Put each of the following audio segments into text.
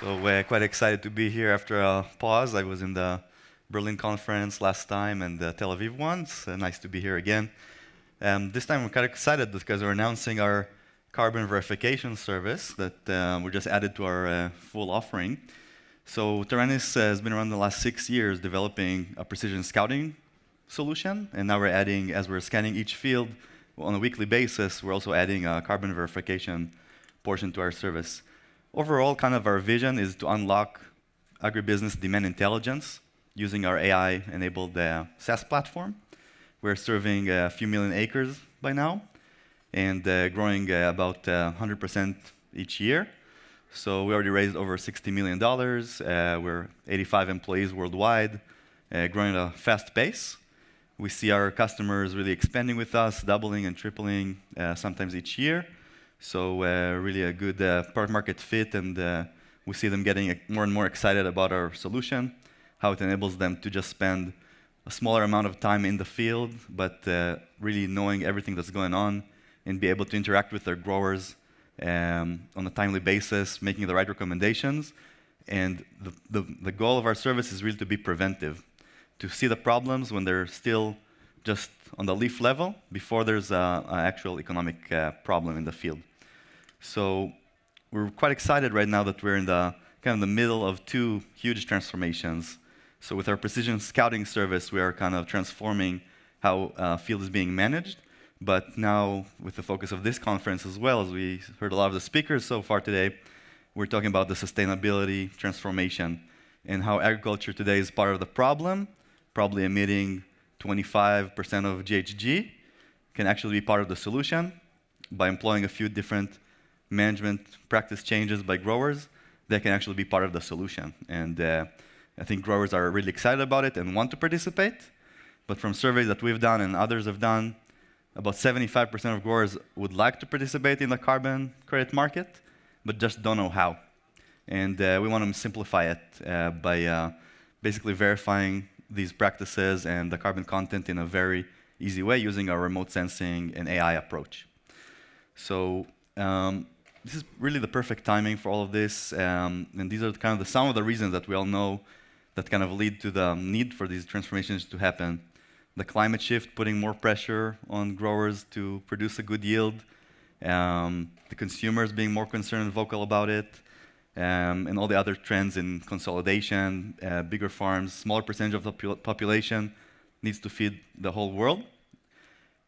So we're quite excited to be here after a pause. I was in the Berlin conference last time and the Tel Aviv one. It's nice to be here again. This time we're kind of excited because we're announcing our carbon verification service that we just added to our full offering. So Taranis has been around the last 6 years developing a precision scouting solution, and now we're adding, as we're scanning each field on a weekly basis, we're also adding a carbon verification portion to our service. Overall, kind of our vision is to unlock agribusiness demand intelligence using our AI-enabled SaaS platform. We're serving a few million acres by now and growing about 100% each year. So we already raised over $60 million. We're 85 employees worldwide, growing at a fast pace. We see our customers really expanding with us, doubling and tripling sometimes each year. So really a good product market fit, and we see them getting more and more excited about our solution, how it enables them to just spend a smaller amount of time in the field, but really knowing everything that's going on and be able to interact with their growers on a timely basis, making the right recommendations. And the goal of our service is really to be preventive, to see the problems when they're still just on the leaf level before there's an actual economic problem in the field. So we're quite excited right now that we're in the kind of the middle of two huge transformations. So with our precision scouting service, we are kind of transforming how field is being managed. But now, with the focus of this conference as well, as we heard a lot of the speakers so far today, we're talking about the sustainability transformation and how agriculture today is part of the problem, probably emitting 25% of GHG, can actually be part of the solution by employing a few different management practice changes by growers. They can actually be part of the solution. And I think growers are really excited about it and want to participate. But from surveys that we've done and others have done, about 75% of growers would like to participate in the carbon credit market, but just don't know how. And we want to simplify it by basically verifying these practices and the carbon content in a very easy way using our remote sensing and AI approach. So this is really the perfect timing for all of this. And these are kind of some of the reasons that we all know that kind of lead to the need for these transformations to happen. The climate shift putting more pressure on growers to produce a good yield, the consumers being more concerned and vocal about it, and all the other trends in consolidation, bigger farms, smaller percentage of the population needs to feed the whole world.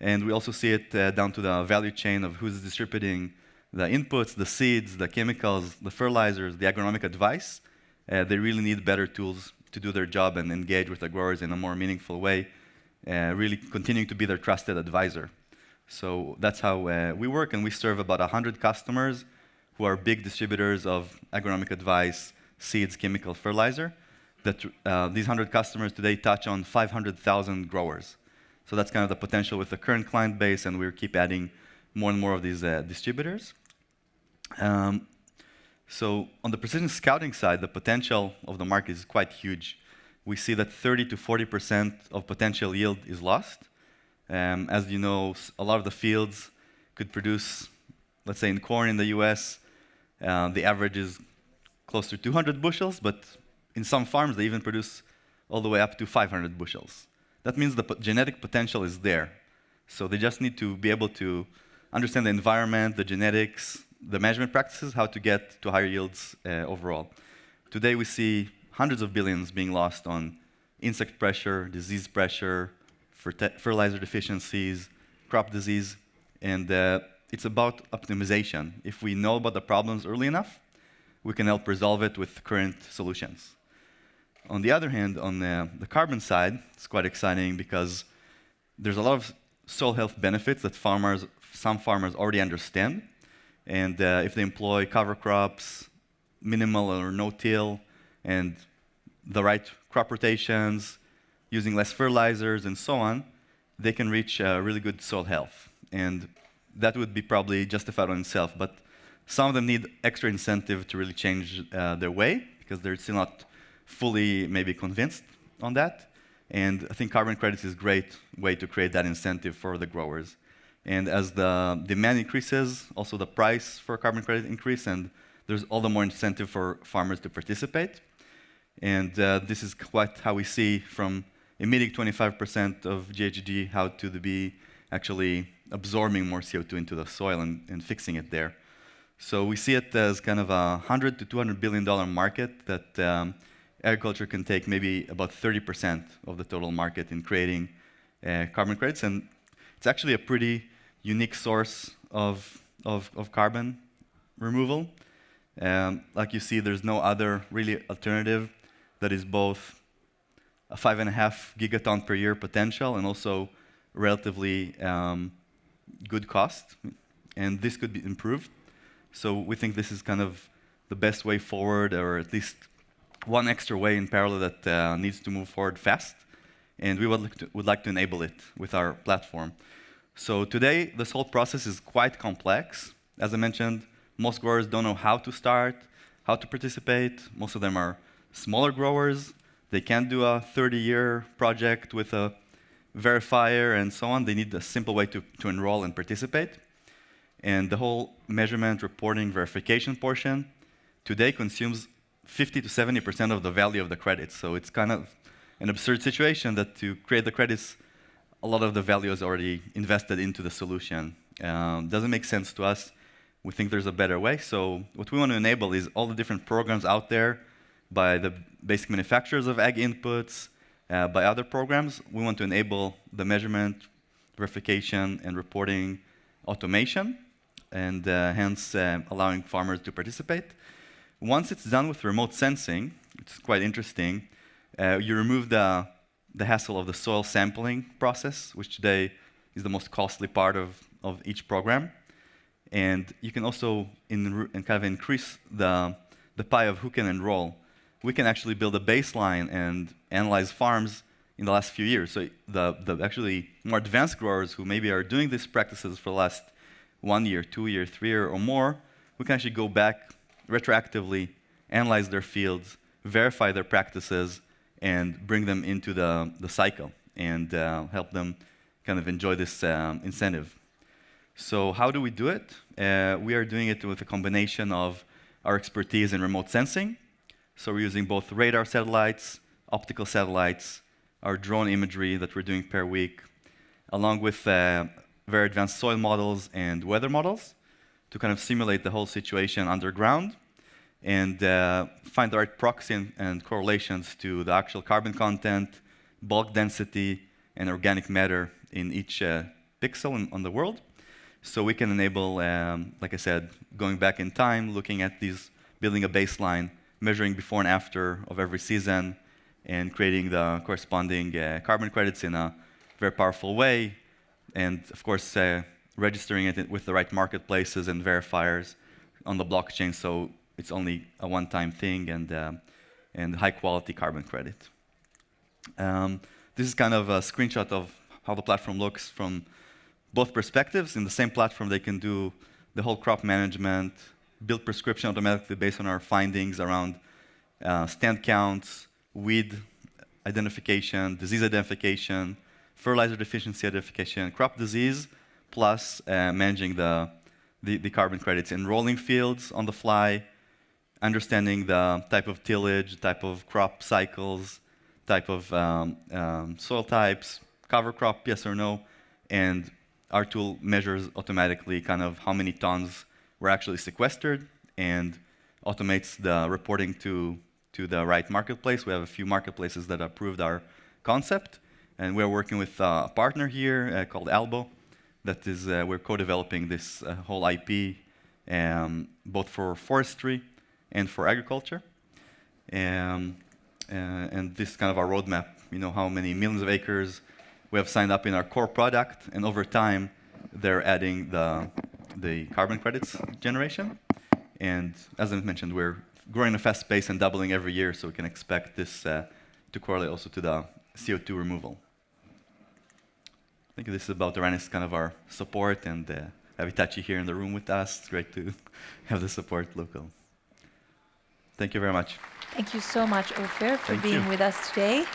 And we also see it down to the value chain of who's distributing the inputs, the seeds, the chemicals, the fertilizers, the agronomic advice. They really need better tools to do their job and engage with the growers in a more meaningful way, really continuing to be their trusted advisor. So that's how we work, and we serve about 100 customers who are big distributors of agronomic advice, seeds, chemical, fertilizer. These 100 customers today touch on 500,000 growers. So that's kind of the potential with the current client base, and we keep adding more and more of these distributors. So on the precision scouting side, the potential of the market is quite huge. We see that 30 to 40% of potential yield is lost. As you know, a lot of the fields could produce, let's say in corn in the US, the average is close to 200 bushels, but in some farms they even produce all the way up to 500 bushels. That means the genetic potential is there. So they just need to be able to understand the environment, the genetics, the management practices, how to get to higher yields overall. Today we see hundreds of billions being lost on insect pressure, disease pressure, fertilizer deficiencies, crop disease, and it's about optimization. If we know about the problems early enough, we can help resolve it with current solutions. On the other hand, on the carbon side, it's quite exciting because there's a lot of soil health benefits that some farmers already understand. And if they employ cover crops, minimal or no-till, and the right crop rotations, using less fertilizers and so on, they can reach really good soil health. And that would be probably justified on itself. But some of them need extra incentive to really change their way because they're still not fully maybe convinced on that. And I think carbon credits is a great way to create that incentive for the growers. And as the demand increases, also the price for carbon credit increase, and there's all the more incentive for farmers to participate. And this is quite how we see from emitting 25% of GHG how to be actually absorbing more CO2 into the soil and fixing it there. So we see it as kind of a $100 to $200 billion market that agriculture can take maybe about 30% of the total market in creating carbon credits. And it's actually a pretty unique source of carbon removal. Like you see, there's no other really alternative that is both a 5.5 gigaton per year potential and also relatively good cost. And this could be improved. So we think this is kind of the best way forward, or at least one extra way in parallel that needs to move forward fast. And we would like to enable it with our platform. So today, this whole process is quite complex. As I mentioned, most growers don't know how to start, how to participate. Most of them are smaller growers. They can't do a 30-year project with a verifier and so on. They need a simple way to enroll and participate. And the whole measurement, reporting, verification portion today consumes 50 to 70% of the value of the credits. So it's kind of an absurd situation that to create the credits, a lot of the value is already invested into the solution. Doesn't make sense to us. We think there's a better way. So what we want to enable is all the different programs out there by the basic manufacturers of ag inputs, by other programs. We want to enable the measurement, verification, and reporting automation, and hence allowing farmers to participate. Once it's done with remote sensing, it's quite interesting, you remove the hassle of the soil sampling process, which today is the most costly part of each program. And you can also kind of increase the pie of who can enroll. We can actually build a baseline and analyze farms in the last few years. So the actually more advanced growers who maybe are doing these practices for the last 1 year, 2 year, 3 year or more, we can actually go back retroactively, analyze their fields, verify their practices, and bring them into the cycle and help them kind of enjoy this incentive. So how do we do it? We are doing it with a combination of our expertise in remote sensing. So we're using both radar satellites, optical satellites, our drone imagery that we're doing per week, along with very advanced soil models and weather models to kind of simulate the whole situation underground and find the right proxy and correlations to the actual carbon content, bulk density, and organic matter in each pixel on the world. So we can enable, like I said, going back in time, looking at these, building a baseline, measuring before and after of every season, and creating the corresponding carbon credits in a very powerful way, and of course, registering it with the right marketplaces and verifiers on the blockchain, so it's only a one-time thing and high-quality carbon credit. This is kind of a screenshot of how the platform looks from both perspectives. In the same platform, they can do the whole crop management, build prescription automatically based on our findings around stand counts, weed identification, disease identification, fertilizer deficiency identification, crop disease, plus managing the carbon credits, enrolling fields on the fly, understanding the type of tillage, type of crop cycles, type of soil types, cover crop, yes or no, and our tool measures automatically kind of how many tons were actually sequestered and automates the reporting to the right marketplace. We have a few marketplaces that approved our concept, and we're working with a partner here called Albo. That is, we're co-developing this whole IP, both for forestry and for agriculture. And this is kind of our roadmap, how many millions of acres we have signed up in our core product, and over time, they're adding the carbon credits generation. And as I mentioned, we're growing at a fast pace and doubling every year, so we can expect this to correlate also to the CO2 removal. I think this is about Taranis, kind of our support, and have Hitachi here in the room with us. It's great to have the support local. Thank you very much. Thank you so much, Ofir, for being with us today.